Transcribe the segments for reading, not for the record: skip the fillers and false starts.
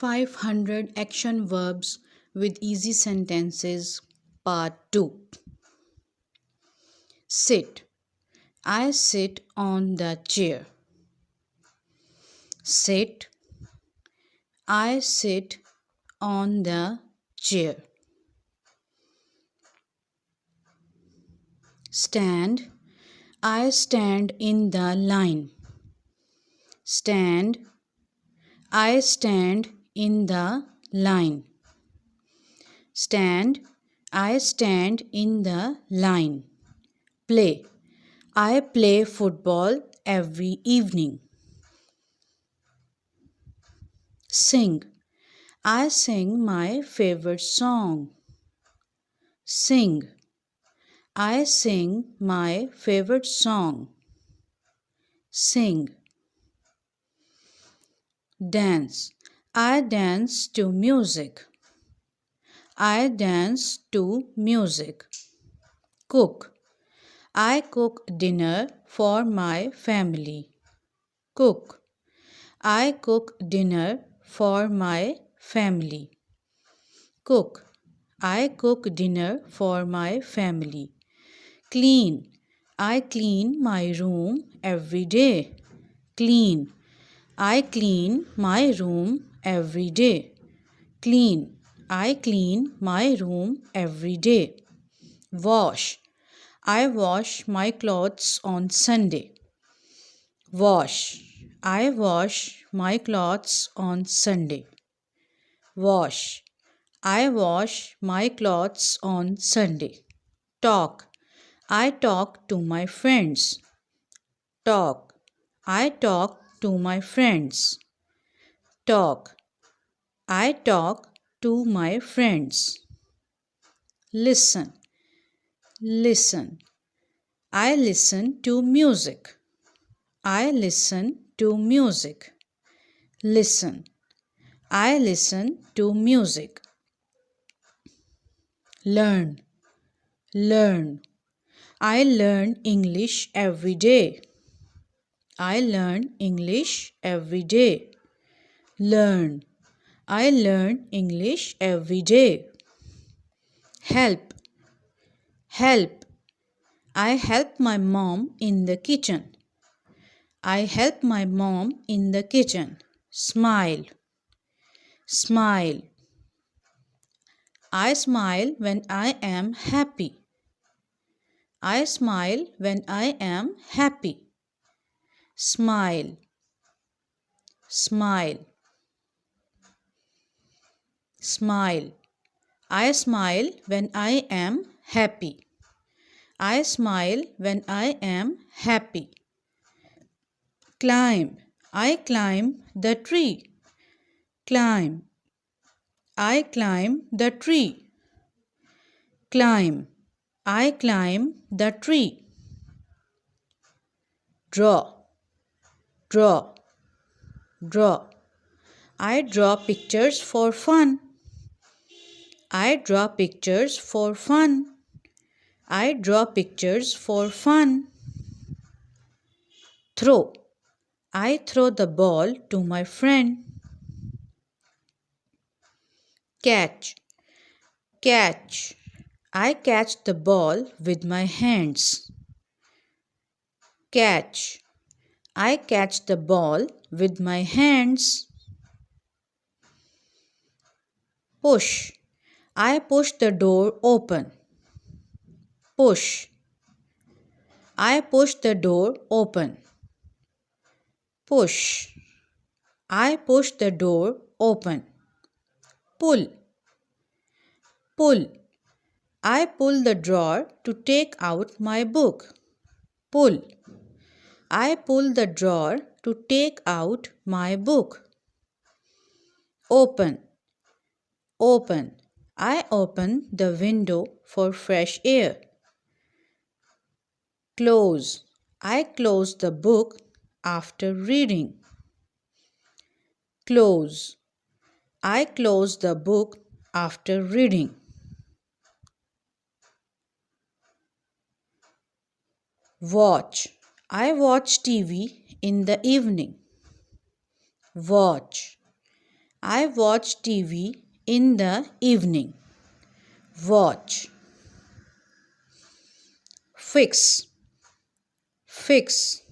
500 action verbs with easy sentences, part 2. Sit. I sit on the chair. Sit. I sit on the chair. Stand. I stand in the line. Stand. I stand in the line. Stand. I stand in the line. Play. I play football every evening. Sing. I sing my favorite song. Sing. I sing my favorite song. Sing. Dance. I dance to music. I dance to music. Cook. I cook dinner for my family. Cook. I cook dinner for my family. Cook. I cook dinner for my family. Clean. I clean my room every day. Clean. I clean my room every day. Clean. I clean my room every day. Wash. I wash my clothes on Sunday. Wash. I wash my clothes on Sunday. Wash. I wash my clothes on Sunday. Talk. I talk to my friends. Talk. I talk to my friends. Talk. I talk to my friends. Listen. Listen. I listen to music. I listen to music. Listen. I listen to music. Learn. Learn. I learn English every day. I learn English every day. Learn. I learn English every day. Help. Help. I help my mom in the kitchen. I help my mom in the kitchen. Smile. Smile. I smile when I am happy. I smile when I am happy. Smile. Smile. Smile. I smile when I am happy. I smile when I am happy. Climb. I climb the tree. Climb. I climb the tree. Climb. I climb the tree. Draw. Draw. Draw. I draw pictures for fun. I draw pictures for fun. I draw pictures for fun. Throw. I throw the ball to my friend. Catch. Catch. I catch the ball with my hands. Catch. I catch the ball with my hands. Push. I push the door open. Push. I push the door open. Push. I push the door open. Pull. Pull. I pull the drawer to take out my book. Pull. I pull the drawer to take out my book. Open. Open. I open the window for fresh air. Close. I close the book after reading. Close. I close the book after reading. Watch. I watch TV in the evening. Watch. I watch TV in the evening. Watch. Fix. Fix.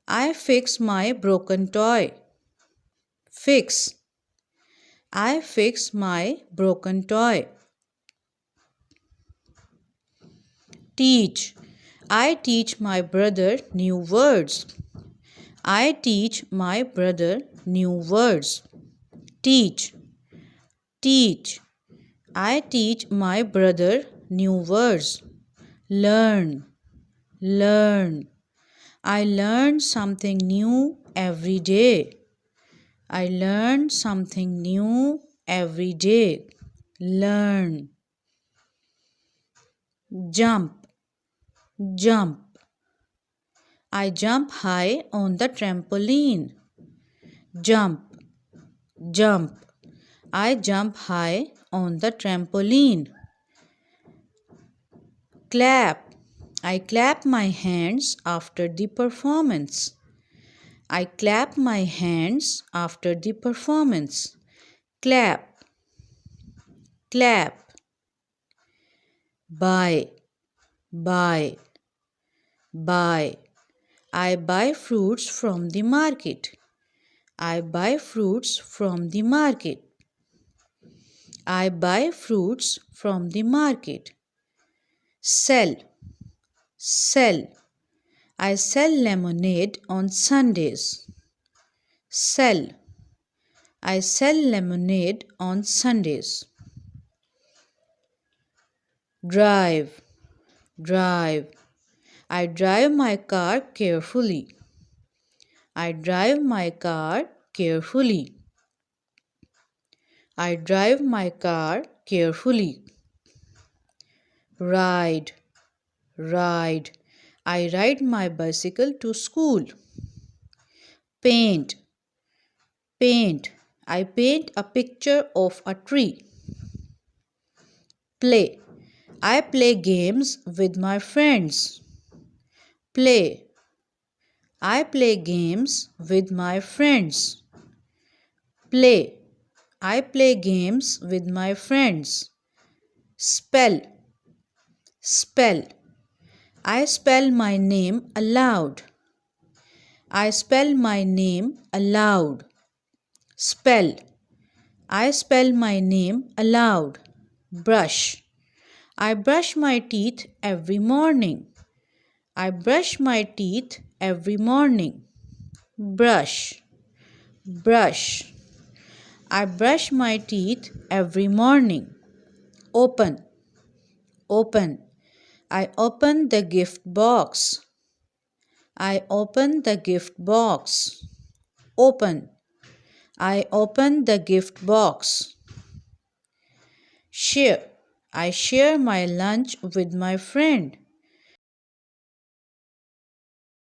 I fix my broken toy. Fix. I fix my broken toy. Teach. I teach my brother new words. I teach my brother new words. Teach. Teach. I teach my brother new words. Learn. Learn. I learn something new every day. I learn something new every day. Learn. Jump. Jump. I jump high on the trampoline. Jump. Jump. I jump high on the trampoline. Clap. I clap my hands after the performance. I clap my hands after the performance. Clap. Clap. Buy. Buy. Buy. I buy fruits from the market. I buy fruits from the market. I buy fruits from the market. Sell. Sell. I sell lemonade on Sundays. Sell. I sell lemonade on Sundays. Drive. Drive. I drive my car carefully. I drive my car carefully. I drive my car carefully. Ride. Ride. I ride my bicycle to school. Paint. Paint. I paint a picture of a tree. Play. I play games with my friends. Play. I play games with my friends. Play. I play games with my friends. Spell. Spell. I spell my name aloud. I spell my name aloud. Spell. I spell my name aloud. Brush. I brush my teeth every morning. I brush my teeth every morning. Brush. Brush. I brush my teeth every morning. Open. Open. I open the gift box. I open the gift box. Open. I open the gift box. Share. I share my lunch with my friend.